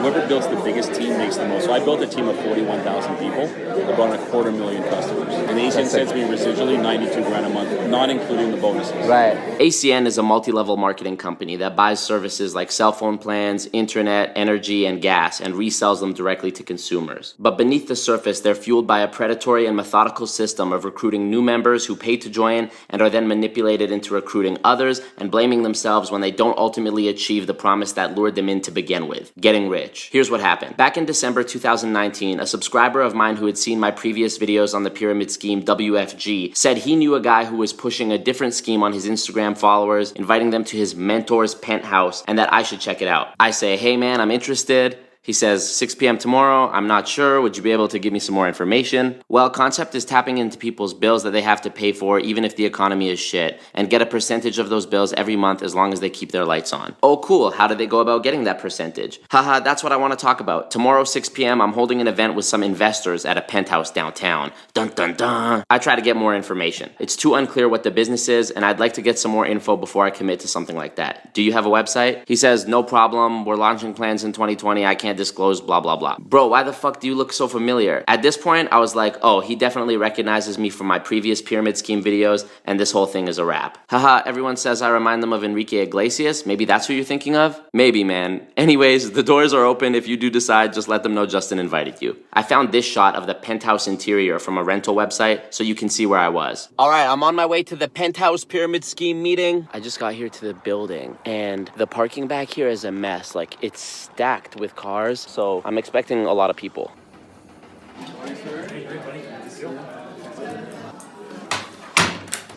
whoever builds the biggest team makes the most. So I built a team of 41,000 people. I brought in 250,000 customers. And ACN sends me residually 92 grand a month, not including the bonuses. Right. ACN is a multi-level marketing company that buys services like cell phone plans, internet, energy, and gas, and resells them directly to consumers. But beneath the surface, they're fueled by a predatory and methodical system of recruiting new members who pay to join and are then manipulated into recruiting others and blaming themselves when they don't ultimately achieve the promise that lured them in to begin with, getting rich. Here's what happened. Back in December 2019, a subscriber of mine who had seen my previous videos on the pyramid scheme WFG said he knew a guy who was pushing a different scheme on his Instagram followers, inviting them to his mentor's penthouse, and that I should check it out. I say, hey man, I'm interested. He says, 6 p.m. tomorrow, I'm not sure, would you be able to give me some more information? Well, concept is tapping into people's bills that they have to pay for even if the economy is shit, and get a percentage of those bills every month as long as they keep their lights on. Oh cool, how do they go about getting that percentage? Haha, that's what I want to talk about. Tomorrow, 6 p.m., I'm holding an event with some investors at a penthouse downtown. Dun dun dun. I try to get more information. It's too unclear what the business is, and I'd like to get some more info before I commit to something like that. Do you have a website? He says, no problem, we're launching plans in 2020, I can't disclose, blah blah blah. Bro, why the fuck do you look so familiar? At this point, I was like, oh, he definitely recognizes me from my previous pyramid scheme videos, and this whole thing is a wrap. Haha, everyone says I remind them of Enrique Iglesias. Maybe that's who you're thinking of? Maybe, man. Anyways, the doors are open. If you do decide, just let them know Justin invited you. I found this shot of the penthouse interior from a rental website so you can see where I was. All right, I'm on my way to the penthouse pyramid scheme meeting. I just got here to the building, and the parking back here is a mess. Like, it's stacked with cars, so I'm expecting a lot of people.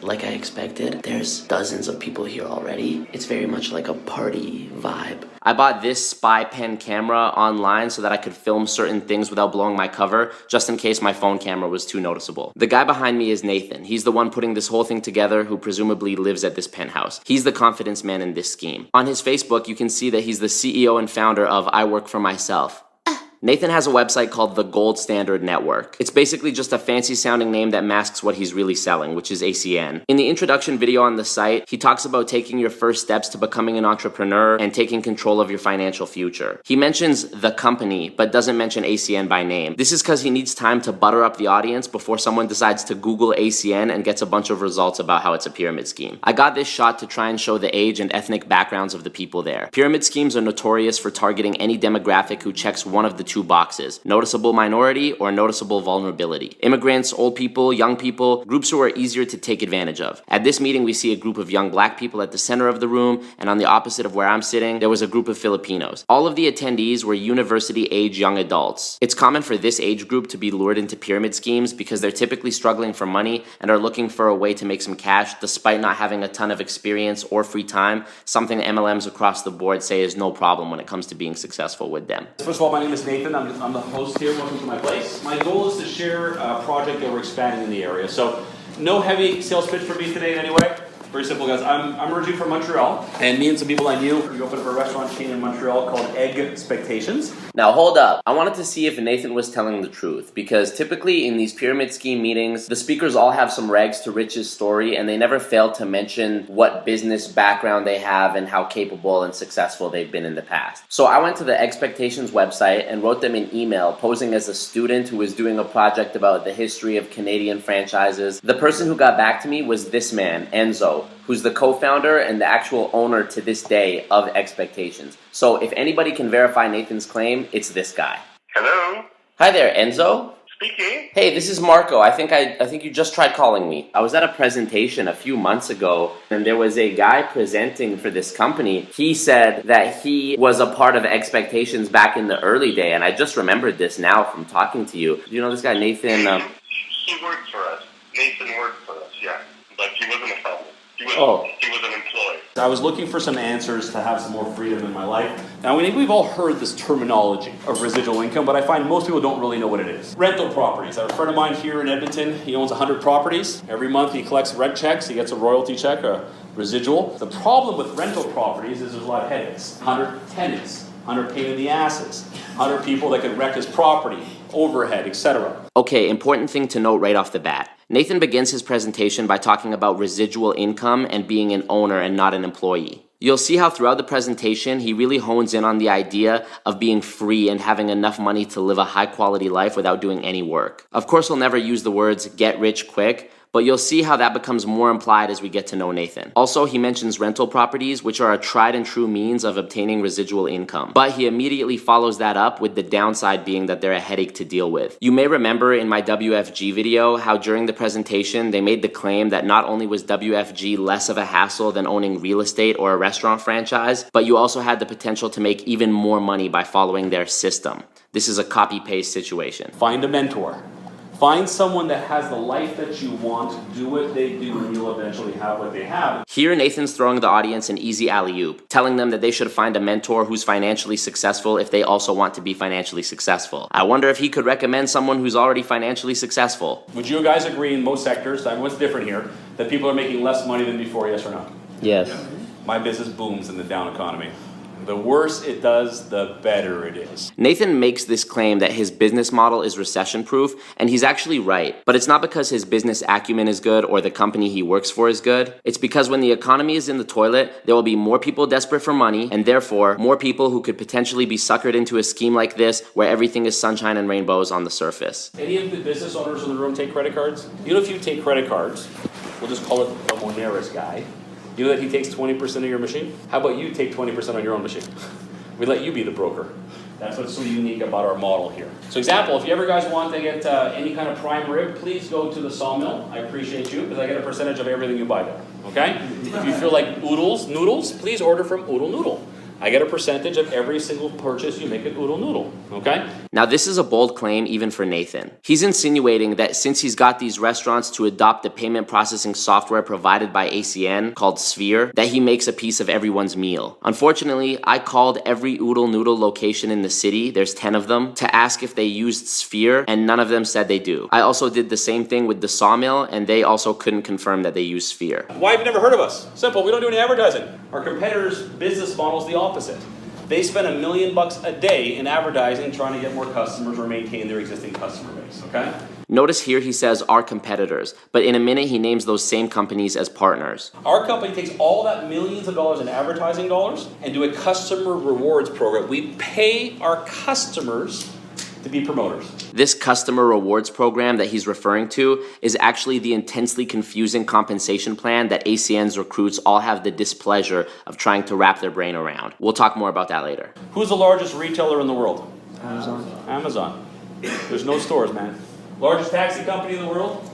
Like I expected, there's dozens of people here already. It's very much like a party vibe. I bought this spy pen camera online so that I could film certain things without blowing my cover, just in case my phone camera was too noticeable. The guy behind me is Nathan. He's the one putting this whole thing together, who presumably lives at this penthouse. He's the confidence man in this scheme. On his Facebook, you can see that he's the CEO and founder of I Work for Myself. Nathan has a website called the Gold Standard Network. It's basically just a fancy sounding name that masks what he's really selling, which is ACN. In the introduction video on the site, he talks about taking your first steps to becoming an entrepreneur and taking control of your financial future. He mentions the company, but doesn't mention ACN by name. This is because he needs time to butter up the audience before someone decides to Google ACN and gets a bunch of results about how it's a pyramid scheme. I got this shot to try and show the age and ethnic backgrounds of the people there. Pyramid schemes are notorious for targeting any demographic who checks one of the two boxes: noticeable minority or noticeable vulnerability. Immigrants, old people, young people, groups who are easier to take advantage of. At this meeting, we see a group of young black people at the center of the room, and on the opposite of where I'm sitting, there was a group of Filipinos. All of the attendees were university-age young adults. It's common for this age group to be lured into pyramid schemes because they're typically struggling for money and are looking for a way to make some cash despite not having a ton of experience or free time, something MLMs across the board say is no problem when it comes to being successful with them. First of all, my name is Nathan. I'm the host here. Welcome to my place. My goal is to share a project that we're expanding in the area. So no heavy sales pitch for me today in any way. Very simple, guys. I'm originally from Montreal, and me and some people I knew, we opened up a restaurant chain in Montreal called Expectations. Now hold up. I wanted to see if Nathan was telling the truth, because typically in these pyramid scheme meetings, the speakers all have some rags to riches story, and they never fail to mention what business background they have and how capable and successful they've been in the past. So I went to the Expectations website and wrote them an email posing as a student who was doing a project about the history of Canadian franchises. The person who got back to me was this man, Enzo, who's the co-founder and the actual owner to this day of Expectations. So if anybody can verify Nathan's claim, it's this guy. Hello? Hi there, Enzo. Speaking. Hey, this is Marco. I think you just tried calling me. I was at a presentation a few months ago, and there was a guy presenting for this company. He said that he was a part of Expectations back in the early day, and I just remembered this now from talking to you. Do you know this guy, Nathan? He worked for us. Nathan worked for us, yeah. But he wasn't a founder. He was an employee. I was looking for some answers to have some more freedom in my life. Now, we've all heard this terminology of residual income, but I find most people don't really know what it is. Rental properties. I have a friend of mine here in Edmonton. He owns 100 properties. Every month he collects rent checks. He gets a royalty check, a residual. The problem with rental properties is there's a lot of headaches. 100 tenants, 100 pain in the asses, 100 people that could wreck his property, overhead, etc. Okay, important thing to note right off the bat. Nathan begins his presentation by talking about residual income and being an owner and not an employee. You'll see how throughout the presentation, he really hones in on the idea of being free and having enough money to live a high quality life without doing any work. Of course, he'll never use the words get rich quick, but you'll see how that becomes more implied as we get to know Nathan. Also, he mentions rental properties, which are a tried and true means of obtaining residual income. But he immediately follows that up with the downside being that they're a headache to deal with. You may remember in my WFG video how during the presentation they made the claim that not only was WFG less of a hassle than owning real estate or a restaurant franchise, but you also had the potential to make even more money by following their system. This is a copy-paste situation. Find a mentor. Find someone that has the life that you want, do what they do, and you'll eventually have what they have. Here, Nathan's throwing the audience an easy alley-oop, telling them that they should find a mentor who's financially successful if they also want to be financially successful. I wonder if he could recommend someone who's already financially successful. Would you guys agree in most sectors, what's different here, that people are making less money than before, yes or no? Yes. My business booms in the down economy. The worse it does, the better it is. Nathan makes this claim that his business model is recession-proof, and he's actually right. But it's not because his business acumen is good or the company he works for is good. It's because when the economy is in the toilet, there will be more people desperate for money, and therefore, more people who could potentially be suckered into a scheme like this where everything is sunshine and rainbows on the surface. Any of the business owners in the room take credit cards? You know, if you take credit cards, we'll just call it the Moneris guy. You know that he takes 20% of your machine? How about you take 20% on your own machine? We let you be the broker. That's what's so unique about our model here. So example, if you ever guys want to get any kind of prime rib, please go to the sawmill. I appreciate you because I get a percentage of everything you buy there, okay? If you feel like noodles, please order from Oodle Noodle. I get a percentage of every single purchase you make at Oodle Noodle, okay? Now this is a bold claim even for Nathan. He's insinuating that since he's got these restaurants to adopt the payment processing software provided by ACN called Sphere, that he makes a piece of everyone's meal. Unfortunately, I called every Oodle Noodle location in the city, there's 10 of them, to ask if they used Sphere, and none of them said they do. I also did the same thing with the Sawmill, and they also couldn't confirm that they use Sphere. Why have you never heard of us? Simple, we don't do any advertising. Our competitors' business model is the opposite. They spend $1 million a day in advertising trying to get more customers or maintain their existing customer base, okay? Notice here he says our competitors, but in a minute he names those same companies as partners. Our company takes all that millions of dollars in advertising dollars and do a customer rewards program. We pay our customers to be promoters. This customer rewards program that he's referring to is actually the intensely confusing compensation plan that ACN's recruits all have the displeasure of trying to wrap their brain around. We'll talk more about that later. Who's the largest retailer in the world? Amazon. Amazon. There's no stores, man. Largest taxi company in the world?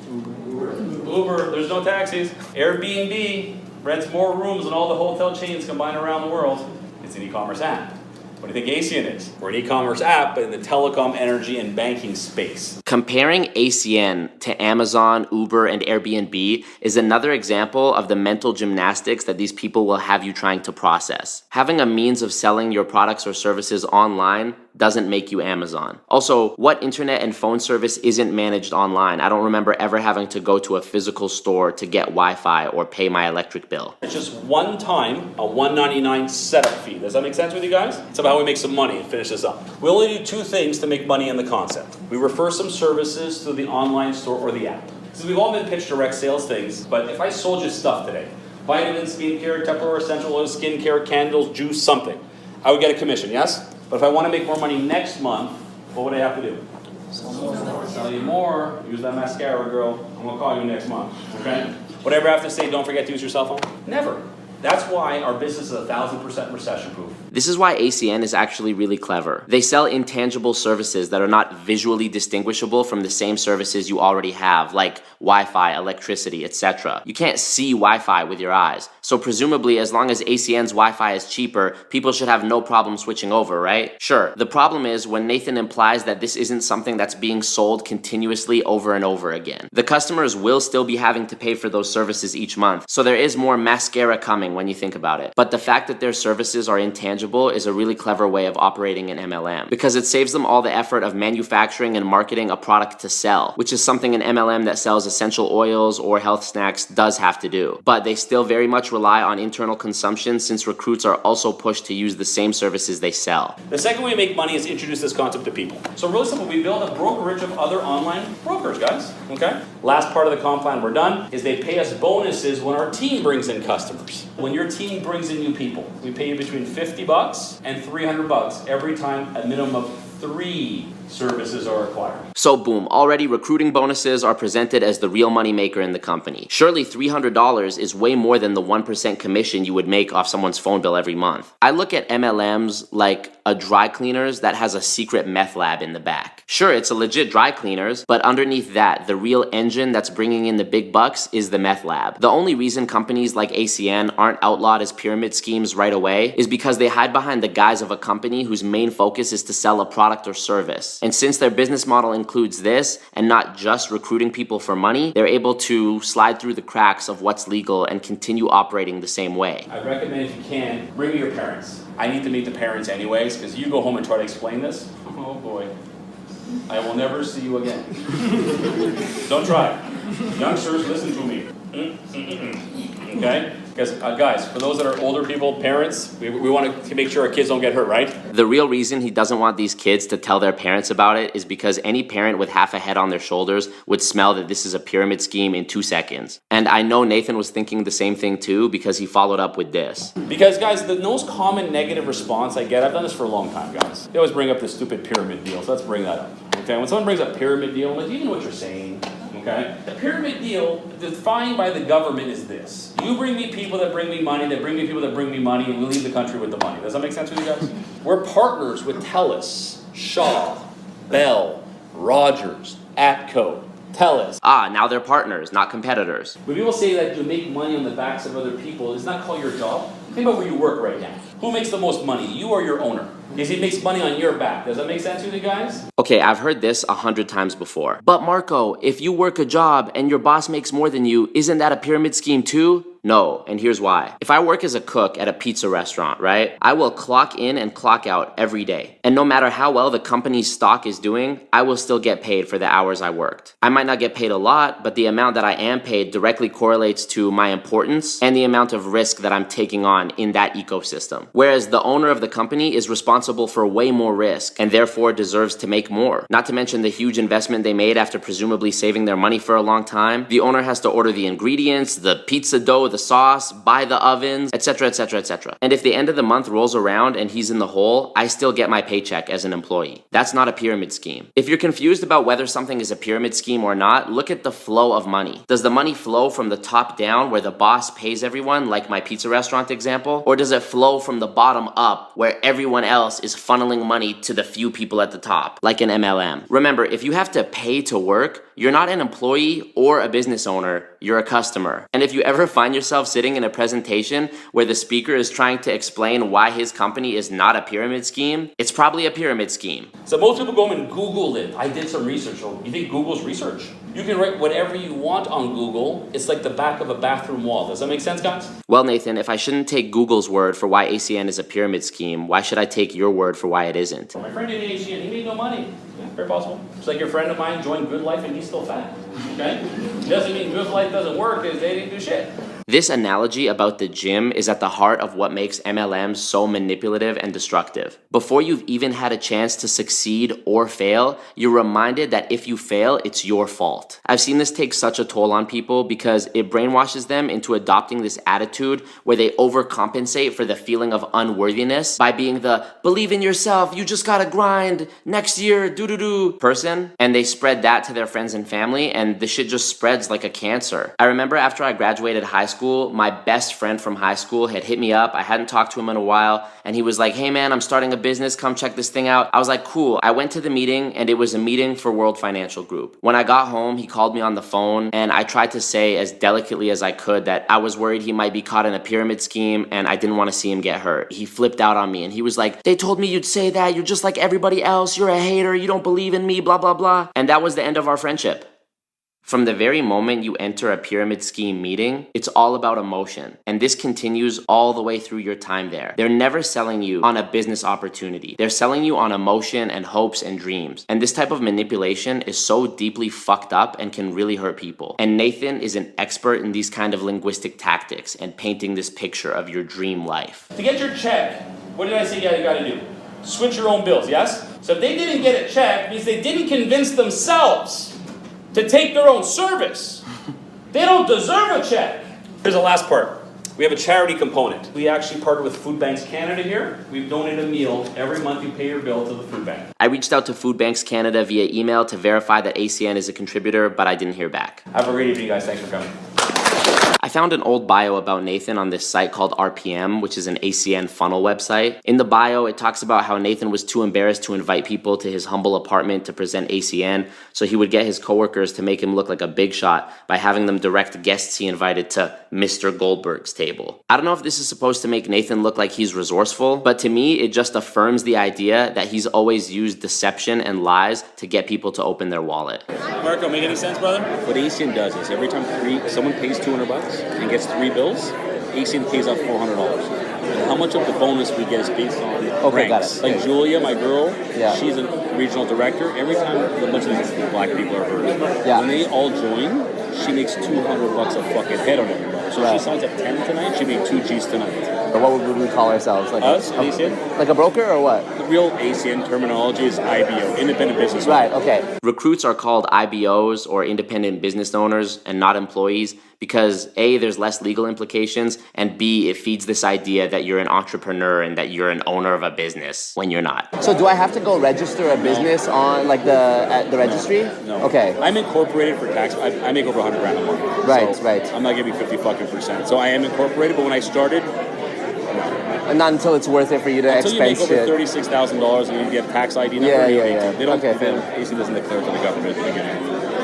Uber. There's no taxis. Airbnb rents more rooms than all the hotel chains combined around the world. It's an e-commerce app. What do you think ACN is? We're an e-commerce app, but in the telecom, energy, and banking space. Comparing ACN to Amazon, Uber, and Airbnb is another example of the mental gymnastics that these people will have you trying to process. Having a means of selling your products or services online doesn't make you Amazon. Also, what internet and phone service isn't managed online? I don't remember ever having to go to a physical store to get Wi-Fi or pay my electric bill. It's just one time, a $1.99 setup fee. Does that make sense with you guys? It's about how we make some money and finish this up. We only do two things to make money in the concept. We refer some services to the online store or the app. So we've all been pitched direct sales things, but if I sold you stuff today, vitamins, skincare, Tupperware essential oils, skincare, candles, juice, something, I would get a commission, yes? But if I want to make more money next month, what would I have to do? Sell you more. Use that mascara, girl. I'm going to call you next month, okay? Whatever I have to say, don't forget to use your cell phone. Never. That's why our business is 1,000% recession-proof. This is why ACN is actually really clever. They sell intangible services that are not visually distinguishable from the same services you already have, like Wi-Fi, electricity, etc. You can't see Wi-Fi with your eyes. So presumably, as long as ACN's Wi-Fi is cheaper, people should have no problem switching over, right? Sure, the problem is when Nathan implies that this isn't something that's being sold continuously over and over again. The customers will still be having to pay for those services each month, so there is more mascara coming when you think about it. But the fact that their services are intangible intangible is a really clever way of operating an MLM because it saves them all the effort of manufacturing and marketing a product to sell, which is something an MLM that sells essential oils or health snacks does have to do. But they still very much rely on internal consumption since recruits are also pushed to use the same services they sell. The second way to make money is introduce this concept to people. So really simple, we build a brokerage of other online brokers, guys, okay? Last part of the comp plan we're done is they pay us bonuses when our team brings in customers. When your team brings in new people, we pay you between $50 and $300 every time a minimum of 3 services are acquired. So boom, already recruiting bonuses are presented as the real money maker in the company. Surely $300 is way more than the 1% commission you would make off someone's phone bill every month. I look at MLMs like a dry cleaners that has a secret meth lab in the back. Sure, it's a legit dry cleaners, but underneath that, the real engine that's bringing in the big bucks is the meth lab. The only reason companies like ACN aren't outlawed as pyramid schemes right away is because they hide behind the guise of a company whose main focus is to sell a product or service. And since their business model includes this and not just recruiting people for money, they're able to slide through the cracks of what's legal and continue operating the same way. I recommend if you can, bring me your parents. I need to meet the parents anyways, because you go home and try to explain this. Oh boy. I will never see you again. Don't try. Youngsters, listen to me. Okay? Because guys, for those that are older people, parents, we want to make sure our kids don't get hurt, right? The real reason he doesn't want these kids to tell their parents about it is because any parent with half a head on their shoulders would smell that this is a pyramid scheme in 2 seconds. And I know Nathan was thinking the same thing too because he followed up with this. Because guys, the most common negative response I get, I've done this for a long time, guys. They always bring up this stupid pyramid deal, so let's bring that up. Okay, when someone brings up pyramid deal, I'm like, do you know what you're saying? Okay? The pyramid deal defined by the government is this. You bring me people that bring me money, that bring me people that bring me money, and we leave the country with the money. Does that make sense with you guys? We're partners with TELUS, Shaw, Bell, Rogers, Atco, TELUS. Now they're partners, not competitors. When people say that you make money on the backs of other people, it's not called your job. Think about where you work right now. Who makes the most money, you or your owner? Because he makes money on your back. Does that make sense to you guys? Okay, I've heard this 100 times before. But Marco, if you work a job and your boss makes more than you, isn't that a pyramid scheme too? No, and here's why. If I work as a cook at a pizza restaurant, right, I will clock in and clock out every day. And no matter how well the company's stock is doing, I will still get paid for the hours I worked. I might not get paid a lot, but the amount that I am paid directly correlates to my importance and the amount of risk that I'm taking on in that ecosystem. Whereas the owner of the company is responsible for way more risk and therefore deserves to make more. Not to mention the huge investment they made after presumably saving their money for a long time. The owner has to order the ingredients, the pizza dough, the sauce, buy the ovens, etc., etc., etc. And if the end of the month rolls around and he's in the hole, I still get my paycheck as an employee. That's not a pyramid scheme. If you're confused about whether something is a pyramid scheme or not, look at the flow of money. Does the money flow from the top down where the boss pays everyone, like my pizza restaurant example? Or does it flow from the bottom up where everyone else is funneling money to the few people at the top, like an MLM? Remember, if you have to pay to work, you're not an employee or a business owner, you're a customer. And if you ever find yourself sitting in a presentation where the speaker is trying to explain why his company is not a pyramid scheme, it's probably a pyramid scheme. So most people go and Google it. I did some research. You think Google's research? You can write whatever you want on Google. It's like the back of a bathroom wall. Does that make sense, guys? Well, Nathan, if I shouldn't take Google's word for why ACN is a pyramid scheme, why should I take your word for why it isn't? My friend did ACN. He made no money. Yeah, very possible. It's like your friend of mine joined Good Life and he's still fat. Okay? Doesn't mean Good Life doesn't work because they didn't do shit. This analogy about the gym is at the heart of what makes MLMs so manipulative and destructive. Before you've even had a chance to succeed or fail, you're reminded that if you fail, it's your fault. I've seen this take such a toll on people because it brainwashes them into adopting this attitude where they overcompensate for the feeling of unworthiness by being the believe in yourself, you just gotta grind, next year, do person. And they spread that to their friends and family and the shit just spreads like a cancer. I remember after I graduated high school, my best friend from high school had hit me up. I hadn't talked to him in a while and he was like, hey man, I'm starting a business, come check this thing out. I was like, cool. I went to the meeting and it was a meeting for World Financial Group. When I got home, he called me on the phone and I tried to say as delicately as I could that I was worried he might be caught in a pyramid scheme and I didn't want to see him get hurt. He flipped out on me and he was like, they told me you'd say that, you're just like everybody else, you're a hater, you don't believe in me, blah, blah, blah. And that was the end of our friendship. From the very moment you enter a pyramid scheme meeting, it's all about emotion. And this continues all the way through your time there. They're never selling you on a business opportunity. They're selling you on emotion and hopes and dreams. And this type of manipulation is so deeply fucked up and can really hurt people. And Nathan is an expert in these kind of linguistic tactics and painting this picture of your dream life. To get your check, what did I say you gotta do? Switch your own bills, yes? So if they didn't get a check, it means they didn't convince themselves to take their own service. They don't deserve a check. Here's the last part. We have a charity component. We actually partner with Food Banks Canada here. We've donated a meal. Every month you pay your bill to the food bank. I reached out to Food Banks Canada via email to verify that ACN is a contributor, but I didn't hear back. Have a great evening, guys. Thanks for coming. I found an old bio about Nathan on this site called RPM, which is an ACN funnel website. In the bio, it talks about how Nathan was too embarrassed to invite people to his humble apartment to present ACN, so he would get his coworkers to make him look like a big shot by having them direct guests he invited to Mr. Goldberg's table. I don't know if this is supposed to make Nathan look like he's resourceful, but to me, it just affirms the idea that he's always used deception and lies to get people to open their wallet. Marco, make any sense, brother? What ACN does is every time someone pays $200 and gets 3 bills, ACN pays out $400. And how much of the bonus we get is based on ranks. Got it. Like Julia, my girl, Yeah. she's a regional director. Every time a bunch of these black people are hers, when they all join, she makes $200 a fucking head on everybody. So if she signs up 10 tonight, she made 2 G's tonight. Or what would we call ourselves? Like Us, ACN? Like a broker or what? The real ACN terminology is IBO, independent business. Right, okay. Recruits are called IBOs or independent business owners and not employees because A, there's less legal implications, and B, it feeds this idea that you're an entrepreneur and that you're an owner of a business when you're not. So do I have to go register a business on like at the registry? No. Okay. I'm incorporated for tax. I make over $100,000 a month. Right, so right. I'm not giving 50%. So I am incorporated, but when I started, And not until it's worth it for you to until expense you make over shit. $36,000 and you get tax ID number, Yeah, you yeah, don't need yeah. to. They don't. Okay, fair. AC doesn't declare to the government at the beginning.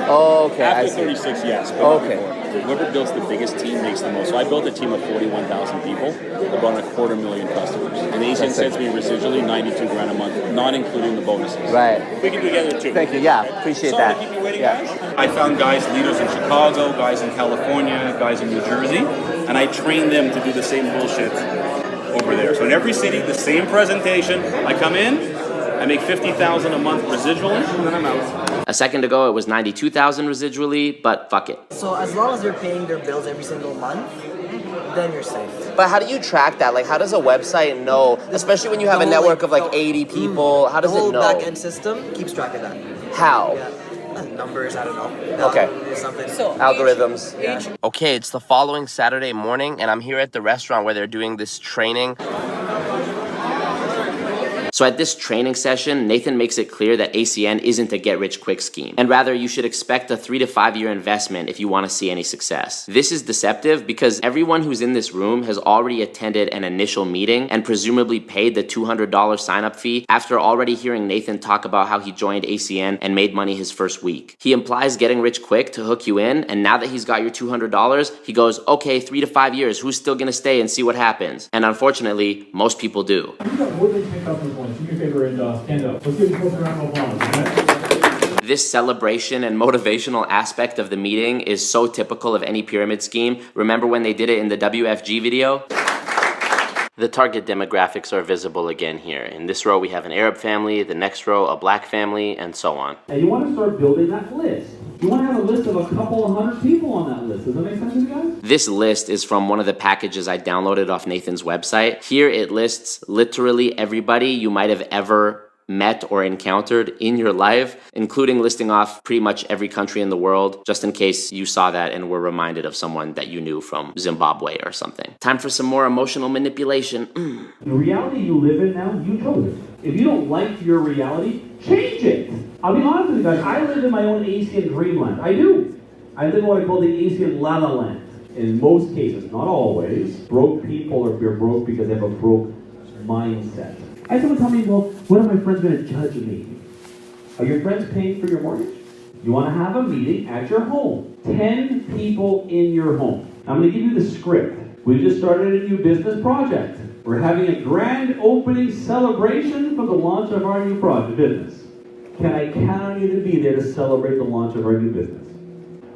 Oh, okay, I After see. 36, yes. But not Okay. before. Whoever builds the biggest team makes the most. So I built a team of 41,000 people that brought in 250,000 customers. And ACN sends me residually $92,000 a month, not including the bonuses. Right. We can do together too. Thank you. Yeah, appreciate Sorry that. to keep you waiting, Yeah. guys. I found guys, leaders in Chicago, guys in California, guys in New Jersey, and I trained them to do the same bullshit over there. So in every city, the same presentation. I come in, I make $50,000 a month residually, and then I'm out. A second ago, it was 92,000 residually, but fuck it. So as long as they're paying their bills every single month, then you're safe. But how do you track that? Like, how does a website know, especially when you have a network of like 80 people? How does the whole it know? back-end system keeps track of that. How? Yeah. Numbers, I don't know. Okay. Something. Algorithms. Yeah. Okay, it's the following Saturday morning, and I'm here at the restaurant where they're doing this training. So at this training session, Nathan makes it clear that ACN isn't a get-rich-quick scheme, and rather you should expect a 3 to 5 year investment if you want to see any success. This is deceptive because everyone who's in this room has already attended an initial meeting and presumably paid the $200 sign-up fee after already hearing Nathan talk about how he joined ACN and made money his first week. He implies getting rich quick to hook you in, and now that he's got your $200, he goes, okay, 3 to 5 years, who's still gonna stay and see what happens? And unfortunately, most people do. Do me a favor and stand up. Let's give you a round of applause, okay? This celebration and motivational aspect of the meeting is so typical of any pyramid scheme. Remember when they did it in the WFG video? The target demographics are visible again here. In this row, we have an Arab family, the next row, a black family, and so on. And you want to start building that list. You want to have a list of a couple of hundred people on that list. Does that make sense to you guys? This list is from one of the packages I downloaded off Nathan's website. Here it lists literally everybody you might have ever met or encountered in your life, including listing off pretty much every country in the world, just in case you saw that and were reminded of someone that you knew from Zimbabwe or something. Time for some more emotional manipulation. The reality you live in now, you chose it. If you don't like your reality, change it. I'll be honest with you guys, I live in my own ACN dreamland. I do. I live in what I call the ACN La La Land. In most cases, not always, broke people are broke because they have a broke mindset. I had someone tell me, well, what are my friends going to judge me? Are your friends paying for your mortgage? You want to have a meeting at your home. 10 people in your home. I'm going to give you the script. We just started a new business project. We're having a grand opening celebration for the launch of our new project business. Can I count on you to be there to celebrate the launch of our new business?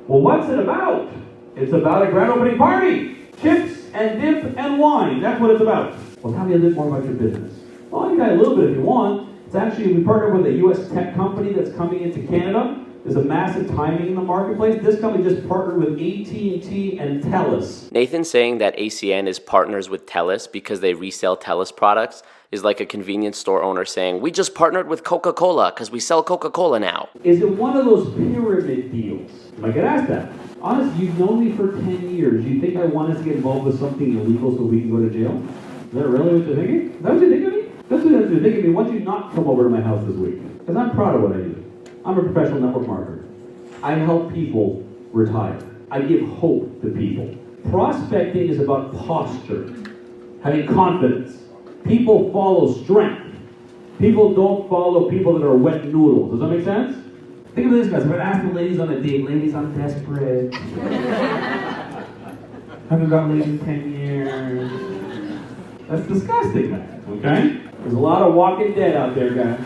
Well, what's it about? It's about a grand opening party. Chips and dip and wine. That's what it's about. Well, tell me a little more about your business. Well, I can tell you a little bit if you want. It's actually, we partnered with a U.S. tech company that's coming into Canada. There's a massive timing in the marketplace. This company just partnered with AT&T and TELUS. Nathan saying that ACN is partners with TELUS because they resell TELUS products is like a convenience store owner saying, we just partnered with Coca-Cola because we sell Coca-Cola now. Is it one of those pyramid deals? I get asked that. Honestly, you've known me for 10 years. You think I want us to get involved with something illegal so we can go to jail? Is that really what you're thinking? Is that what you think of me? That's what you're thinking of me. Why don't you not come over to my house this week? Because I'm proud of what I do. I'm a professional network marketer. I help people retire. I give hope to people. Prospecting is about posture, having confidence. People follow strength. People don't follow people that are wet noodles. Does that make sense? Think of this, guys. If I ask the ladies on a date, ladies, I'm desperate. Haven't got laid in 10 years. That's disgusting, man. Okay? There's a lot of walking dead out there, guys.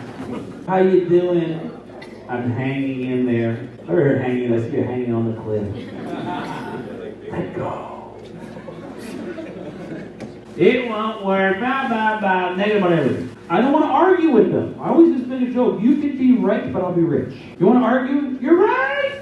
How you doing? I'm hanging in there. I heard hanging. I see you hanging on the cliff. Let go. It won't work. Blah, blah, blah. Negative on everything. I don't want to argue with them. I always just make a joke. You can be right, but I'll be rich. You want to argue? You're right.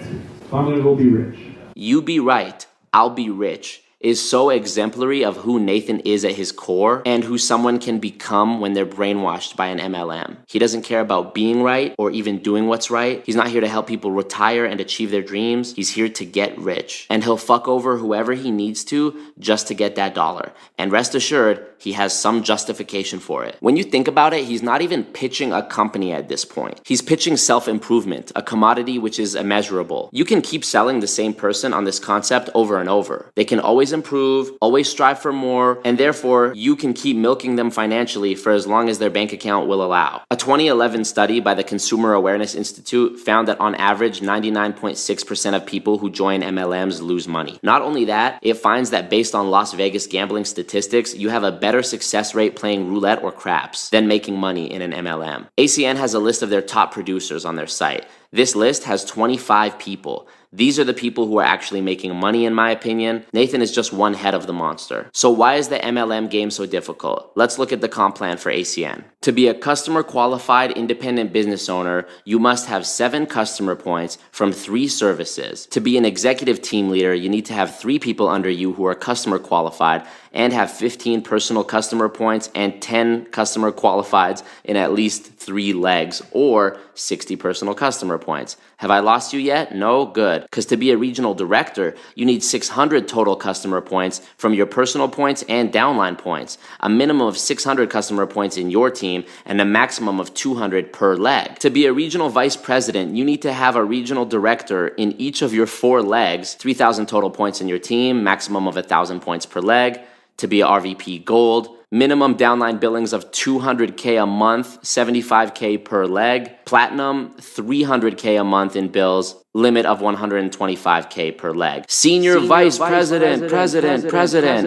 So I'm going to go be rich. You be right, I'll be rich is so exemplary of who Nathan is at his core and who someone can become when they're brainwashed by an MLM. He doesn't care about being right or even doing what's right. He's not here to help people retire and achieve their dreams. He's here to get rich. And he'll fuck over whoever he needs to just to get that dollar. And rest assured, he has some justification for it. When you think about it, he's not even pitching a company at this point. He's pitching self-improvement, a commodity which is immeasurable. You can keep selling the same person on this concept over and over. They can always improve, always strive for more, and therefore you can keep milking them financially for as long as their bank account will allow. A 2011 study by the Consumer Awareness Institute found that on average 99.6% of people who join MLMs lose money. Not only that, it finds that based on Las Vegas gambling statistics, you have a better success rate playing roulette or craps than making money in an MLM. ACN has a list of their top producers on their site. This list has 25 people. These are the people who are actually making money, in my opinion. Nathan is just one head of the monster. So why is the MLM game so difficult? Let's look at the comp plan for ACN. To be a customer qualified independent business owner, you must have 7 customer points from 3 services. To be an executive team leader, you need to have 3 people under you who are customer qualified and have 15 personal customer points and 10 customer qualifieds in at least 3 legs or 60 personal customer points. Have I lost you yet? No? Good. Because to be a regional director, you need 600 total customer points from your personal points and downline points, a minimum of 600 customer points in your team, and a maximum of 200 per leg. To be a regional vice president, you need to have a regional director in each of your 4 legs, 3,000 total points in your team, maximum of 1,000 points per leg. To be a RVP Gold, minimum downline billings of $200K a month, $75K per leg. Platinum, $300K a month in bills, limit of $125K per leg. Senior Vice President.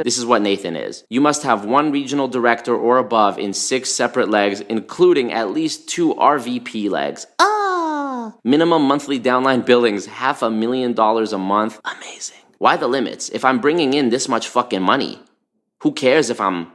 This is what Nathan is. You must have 1 regional director or above in 6 separate legs, including at least 2 RVP legs. Minimum monthly downline billings, $500,000 a month. Amazing. Why the limits? If I'm bringing in this much fucking money, who cares if I'm...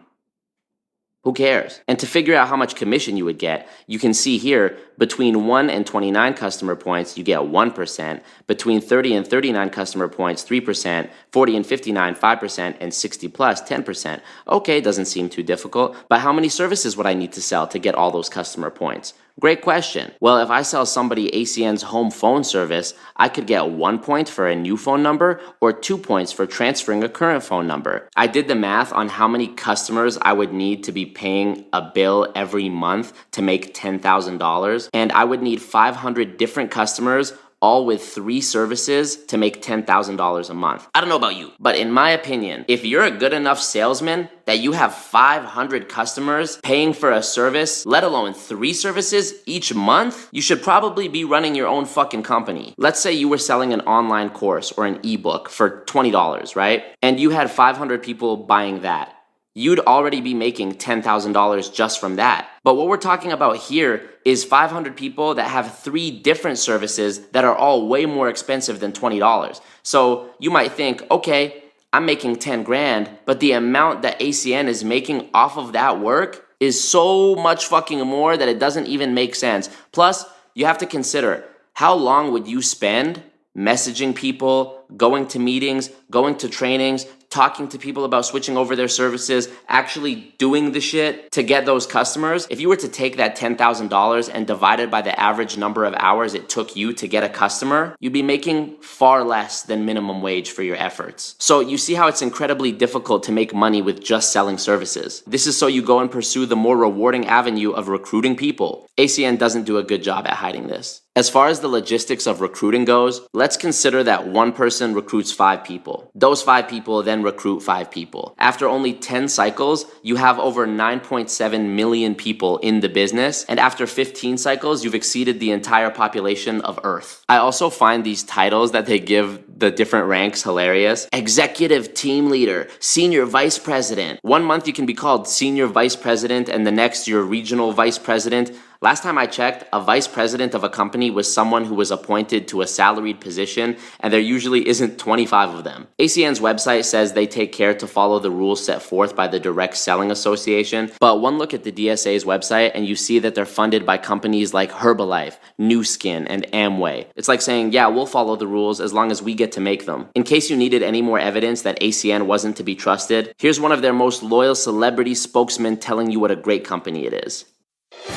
Who cares? And to figure out how much commission you would get, you can see here, between 1 and 29 customer points, you get 1%. Between 30 and 39 customer points, 3%. 40 and 59, 5%. And 60 plus, 10%. Okay, doesn't seem too difficult. But how many services would I need to sell to get all those customer points? Great question. Well, if I sell somebody ACN's home phone service, I could get 1 point for a new phone number or 2 points for transferring a current phone number. I did the math on how many customers I would need to be paying a bill every month to make $10,000, and I would need 500 different customers, all with 3 services, to make $10,000 a month. I don't know about you, but in my opinion, if you're a good enough salesman that you have 500 customers paying for a service, let alone 3 services each month, you should probably be running your own fucking company. Let's say you were selling an online course or an ebook for $20, right? And you had 500 people buying that. you'd already be making $10,000 just from that. But what we're talking about here is 500 people that have 3 different services that are all way more expensive than $20. So you might think, okay, I'm making 10 grand, but the amount that ACN is making off of that work is so much fucking more that it doesn't even make sense. Plus, you have to consider, how long would you spend messaging people, going to meetings, going to trainings, talking to people about switching over their services, actually doing the shit to get those customers? If you were to take that $10,000 and divide it by the average number of hours it took you to get a customer, you'd be making far less than minimum wage for your efforts. So you see how it's incredibly difficult to make money with just selling services. This is so you go and pursue the more rewarding avenue of recruiting people. ACN doesn't do a good job at hiding this. As far as the logistics of recruiting goes, let's consider that one person recruits 5 people. Those 5 people then recruit 5 people. After only 10 cycles, you have over 9.7 million people in the business, and after 15 cycles, you've exceeded the entire population of Earth. I also find these titles that they give the different ranks hilarious. Executive team leader, senior vice president. One month you can be called senior vice president, and the next you're regional vice president. Last time I checked, a vice president of a company was someone who was appointed to a salaried position, and there usually isn't 25 of them. ACN's website says they take care to follow the rules set forth by the Direct Selling Association, but one look at the DSA's website and you see that they're funded by companies like Herbalife, Nu Skin, and Amway. It's like saying, yeah, we'll follow the rules as long as we get to make them. In case you needed any more evidence that ACN wasn't to be trusted, here's one of their most loyal celebrity spokesmen telling you what a great company it is.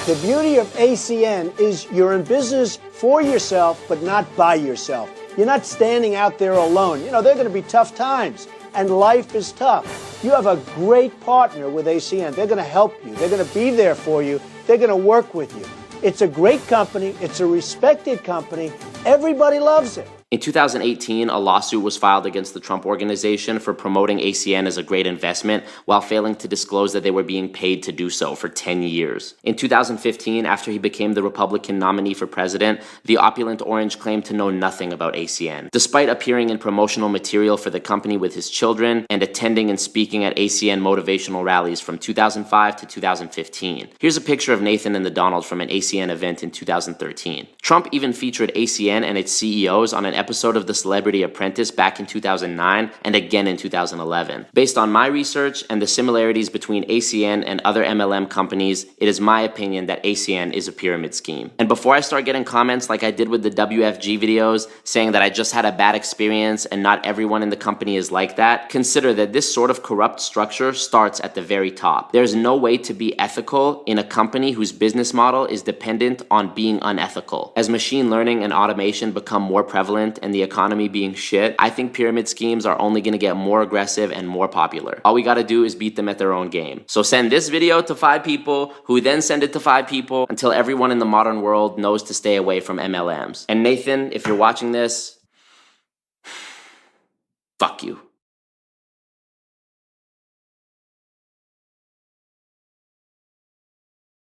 The beauty of ACN is you're in business for yourself, but not by yourself. You're not standing out there alone. You know, there are going to be tough times, and life is tough. You have a great partner with ACN. They're going to help you. They're going to be there for you. They're going to work with you. It's a great company. It's a respected company. Everybody loves it. In 2018, a lawsuit was filed against the Trump Organization for promoting ACN as a great investment while failing to disclose that they were being paid to do so for 10 years. In 2015, after he became the Republican nominee for president, the opulent orange claimed to know nothing about ACN, despite appearing in promotional material for the company with his children and attending and speaking at ACN motivational rallies from 2005 to 2015. Here's a picture of Nathan and the Donald from an ACN event in 2013. Trump even featured ACN and its CEOs on an episode of The Celebrity Apprentice back in 2009 and again in 2011. Based on my research and the similarities between ACN and other MLM companies, it is my opinion that ACN is a pyramid scheme. And before I start getting comments like I did with the WFG videos saying that I just had a bad experience and not everyone in the company is like that, consider that this sort of corrupt structure starts at the very top. There's no way to be ethical in a company whose business model is dependent on being unethical. As machine learning and automation become more prevalent and the economy being shit, I think pyramid schemes are only going to get more aggressive and more popular. All we got to do is beat them at their own game. So send this video to 5 people, who then send it to 5 people, until everyone in the modern world knows to stay away from MLMs. And Nathan, if you're watching this, fuck you.